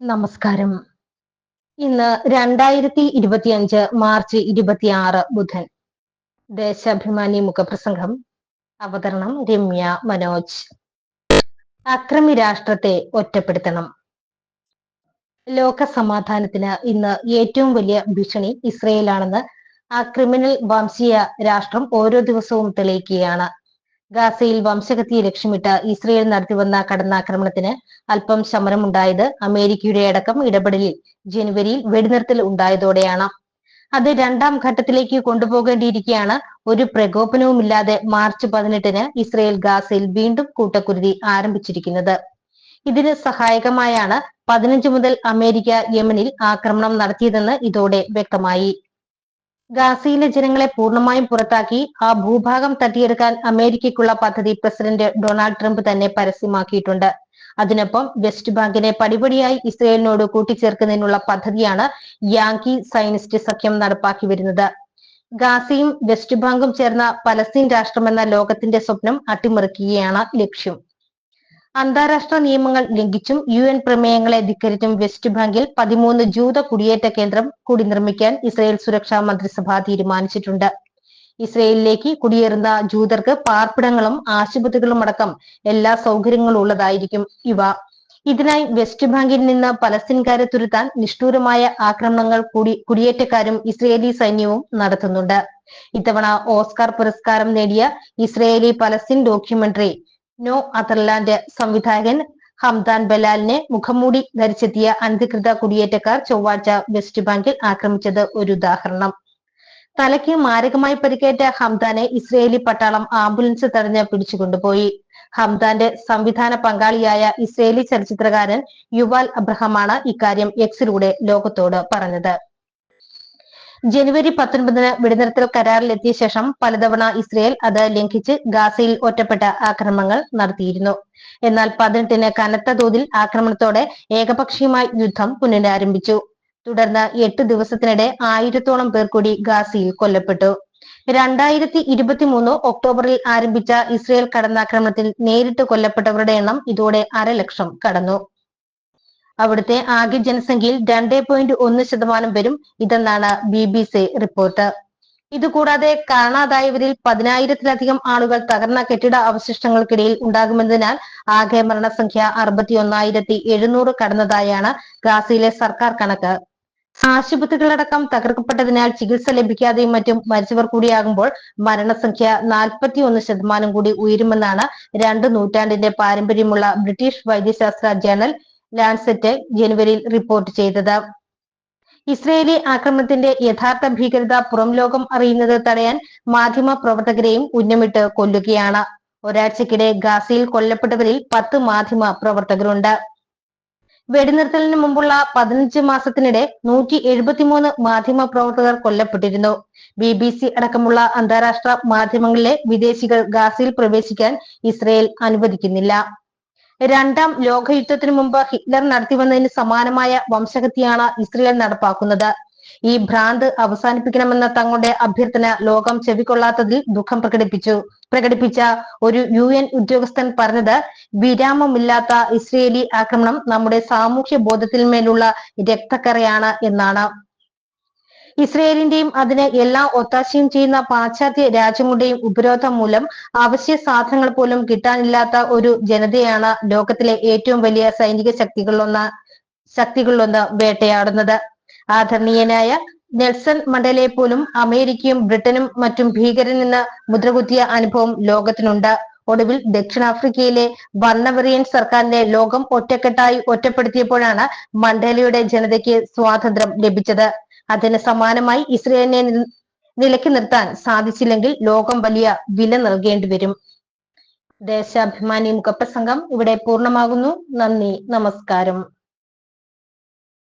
നമസ്കാരം. ഇന്ന് 2025 മാർച്ച് 26 ബുധൻ. ദേശാഭിമാനി മുഖപ്രസംഗം. അവതരണം രമ്യ മനോജ്. അക്രമി രാഷ്ട്രത്തെ ഒറ്റപ്പെടുത്തണം. ലോക സമാധാനത്തിന് ഇന്ന് ഏറ്റവും വലിയ ഭീഷണി ഇസ്രയേലാണെന്ന് ആ ക്രിമിനൽ വംശീയ രാഷ്ട്രം ഓരോ ദിവസവും തെളിയിക്കുകയാണ്. ഗാസയിൽ വംശഹത്യയെ ലക്ഷ്യമിട്ട് ഇസ്രയേൽ നടത്തിവന്ന കടന്നാക്രമണത്തിന് അല്പം ശമനമുണ്ടായത് അമേരിക്കയുടെ അടക്കം ഇടപെടലിൽ ജനുവരിയിൽ വെടിനിർത്തൽ ഉണ്ടായതോടെയാണ്. അത് രണ്ടാം ഘട്ടത്തിലേക്ക് കൊണ്ടുപോകേണ്ടിയിരിക്കെയാണ് ഒരു പ്രകോപനവുമില്ലാതെ മാർച്ച് 18-ന് ഇസ്രയേൽ ഗാസയിൽ വീണ്ടും കൂട്ടക്കുരുതി ആരംഭിച്ചിരിക്കുന്നത്. ഇതിന് സഹായകമായാണ് 15 മുതൽ അമേരിക്ക യമനിൽ ആക്രമണം നടത്തിയതെന്ന് ഇതോടെ വ്യക്തമായി. ഗാസയിലെ ജനങ്ങളെ പൂർണ്ണമായും പുറത്താക്കി ആ ഭൂഭാഗം തട്ടിയെടുക്കാൻ അമേരിക്കയ്ക്കുള്ള പദ്ധതി പ്രസിഡന്റ് ഡൊണാൾഡ് ട്രംപ് തന്നെ പരസ്യമാക്കിയിട്ടുണ്ട്. അതിനൊപ്പം വെസ്റ്റ് ബാങ്കിനെ പടിപടിയായി ഇസ്രയേലിനോട് കൂട്ടിച്ചേർക്കുന്നതിനുള്ള പദ്ധതിയാണ് യാങ്കി സയനിസ്റ്റ് സഖ്യം നടപ്പാക്കി വരുന്നത്. ഗാസയും വെസ്റ്റ് ബാങ്കും ചേർന്ന പലസ്തീൻ രാഷ്ട്രമെന്ന ലോകത്തിന്റെ സ്വപ്നം അട്ടിമറിക്കുകയാണ് ലക്ഷ്യം. അന്താരാഷ്ട്ര നിയമങ്ങൾ ലംഘിച്ചും UN പ്രമേയങ്ങളെ ധിക്കരിച്ചും വെസ്റ്റ് ബാങ്കിൽ 13 ജൂത കുടിയേറ്റ കേന്ദ്രം കൂടി നിർമ്മിക്കാൻ ഇസ്രയേൽ സുരക്ഷാ മന്ത്രിസഭ തീരുമാനിച്ചിട്ടുണ്ട്. ഇസ്രയേലിലേക്ക് കുടിയേറുന്ന ജൂതർക്ക് പാർപ്പിടങ്ങളും ആശുപത്രികളും അടക്കം എല്ലാ സൗകര്യങ്ങളും ഉള്ളതായിരിക്കും ഇവ. ഇതിനായി വെസ്റ്റ് ബാങ്കിൽ നിന്ന് പലസ്തീൻകാരെ തുരത്താൻ നിഷ്ഠൂരമായ ആക്രമണങ്ങൾ കുടിയേറ്റക്കാരും ഇസ്രയേലി സൈന്യവും നടത്തുന്നുണ്ട്. ഇത്തവണ ഓസ്കാർ പുരസ്കാരം നേടിയ ഇസ്രയേലി പലസ്തീൻ ഡോക്യുമെന്ററി നോ അതർലാൻഡ് സംവിധായകൻ ഹംദാൻ ബലാലിനെ മുഖംമൂടി ധരിച്ചെത്തിയ അനധികൃത കുടിയേറ്റക്കാർ ചൊവ്വാഴ്ച വെസ്റ്റ് ബാങ്കിൽ ആക്രമിച്ചത് ഒരു ഉദാഹരണം. തലയ്ക്ക് മാരകമായി പരിക്കേറ്റ ഹംദാനെ ഇസ്രയേലി പട്ടാളം ആംബുലൻസ് തടഞ്ഞ് പിടിച്ചുകൊണ്ടുപോയി. ഹംദാന്റെ സംവിധാന പങ്കാളിയായ ഇസ്രയേലി ചലച്ചിത്രകാരൻ യുവാൽ അബ്രഹാമാണ് ഇക്കാര്യം എക്സിലൂടെ ലോകത്തോട് പറഞ്ഞത്. ജനുവരി 19-ന് വെടിനിർത്തൽ കരാറിലെത്തിയ ശേഷം പലതവണ ഇസ്രയേൽ അത് ലംഘിച്ച് ഗാസയിൽ ഒറ്റപ്പെട്ട ആക്രമണങ്ങൾ നടത്തിയിരുന്നു. എന്നാൽ 18-ന് കനത്ത തോതിൽ ആക്രമണത്തോടെ ഏകപക്ഷീയമായി യുദ്ധം പുനരാരംഭിച്ചു. തുടർന്ന് 8 ദിവസത്തിനിടെ 1000-ഓളം പേർ കൂടി ഗാസയിൽ കൊല്ലപ്പെട്ടു. 2023 ഒക്ടോബറിൽ ആരംഭിച്ച ഇസ്രയേൽ കടന്നാക്രമണത്തിൽ നേരിട്ട് കൊല്ലപ്പെട്ടവരുടെ എണ്ണം ഇതോടെ 500,000 കടന്നു. അവിടുത്തെ ആകെ ജനസംഖ്യയിൽ 2.1% വരും ഇതെന്നാണ് BBC റിപ്പോർട്ട്. ഇതുകൂടാതെ കാണാതായവരിൽ 10,000-ലധികം ആളുകൾ തകർന്ന കെട്ടിട അവശിഷ്ടങ്ങൾക്കിടയിൽ ഉണ്ടാകുമെന്നതിനാൽ ആകെ മരണസംഖ്യ 61,700 കടന്നതായാണ് ഗാസയിലെ സർക്കാർ കണക്ക്. ആശുപത്രികളടക്കം തകർക്കപ്പെട്ടതിനാൽ ചികിത്സ ലഭിക്കാതെയും മറ്റും മരിച്ചവർ കൂടിയാകുമ്പോൾ മരണസംഖ്യ 41% കൂടി ഉയരുമെന്നാണ് 2 നൂറ്റാണ്ടിന്റെ പാരമ്പര്യമുള്ള ബ്രിട്ടീഷ് വൈദ്യശാസ്ത്ര ജേണൽ ലാൻസെറ്റ് ജനുവരിയിൽ റിപ്പോർട്ട് ചെയ്തത്. ഇസ്രയേലി ആക്രമണത്തിന്റെ യഥാർത്ഥ ഭീകരത പുറം ലോകം അറിയുന്നത് തടയാൻ മാധ്യമ പ്രവർത്തകരെയും ഉന്നമിട്ട് കൊല്ലുകയാണ്. ഒരാഴ്ചക്കിടെ ഗാസയിൽ കൊല്ലപ്പെട്ടവരിൽ 10 മാധ്യമ പ്രവർത്തകരുണ്ട്. വെടിനിർത്തലിന് മുമ്പുള്ള 15 മാസത്തിനിടെ 173 മാധ്യമ പ്രവർത്തകർ കൊല്ലപ്പെട്ടിരുന്നു. BBC അടക്കമുള്ള അന്താരാഷ്ട്ര മാധ്യമങ്ങളിലെ വിദേശികൾ ഗാസയിൽ പ്രവേശിക്കാൻ ഇസ്രയേൽ അനുവദിക്കുന്നില്ല. രണ്ടാം ലോകയുദ്ധത്തിനു മുമ്പ് ഹിറ്റ്ലർ നടത്തിവന്നതിന് സമാനമായ വംശഹത്യയാണ് ഇസ്രയേൽ നടപ്പാക്കുന്നത്. ഈ ഭ്രാന്ത് അവസാനിപ്പിക്കണമെന്ന തങ്ങളുടെ അഭ്യർത്ഥന ലോകം ചെവിക്കൊള്ളാത്തതിൽ ദുഃഖം പ്രകടിപ്പിച്ച ഒരു UN ഉദ്യോഗസ്ഥൻ പറഞ്ഞത്, വിരാമമില്ലാത്ത ഇസ്രയേലി ആക്രമണം നമ്മുടെ സാമൂഹ്യ ബോധത്തിന്മേലുള്ള രക്തക്കറയാണ് എന്നാണ്. ഇസ്രയേലിന്റെയും അതിന് എല്ലാ ഒത്താശയും ചെയ്യുന്ന പാശ്ചാത്യ രാജ്യങ്ങളുടെയും ഉപരോധം മൂലം അവശ്യ സാധനങ്ങൾ പോലും കിട്ടാനില്ലാത്ത ഒരു ജനതയാണ് ലോകത്തിലെ ഏറ്റവും വലിയ സൈനിക ശക്തികളിലൊന്ന് വേട്ടയാടുന്നത്. ആദരണീയനായ നെൽസൺ മണ്ടേലയെ പോലും അമേരിക്കയും ബ്രിട്ടനും മറ്റും ഭീകരനെന്ന് മുദ്രകുത്തിയ അനുഭവം ലോകത്തിനുണ്ട്. ഒടുവിൽ ദക്ഷിണാഫ്രിക്കയിലെ വർണ്ണവെറിയൻ സർക്കാരിനെ ലോകം ഒറ്റക്കെട്ടായി ഒറ്റപ്പെടുത്തിയപ്പോഴാണ് മണ്ടേലയുടെ ജനതയ്ക്ക് സ്വാതന്ത്ര്യം ലഭിച്ചത്. അതിന് സമാനമായി ഇസ്രയേലിനെ നിലയ്ക്ക് നിർത്താൻ സാധിച്ചില്ലെങ്കിൽ ലോകം വലിയ വില നൽകേണ്ടി വരും. ദേശാഭിമാനി മുഖപ്രസംഗം ഇവിടെ പൂർണ്ണമാകുന്നു. നന്ദി, നമസ്കാരം.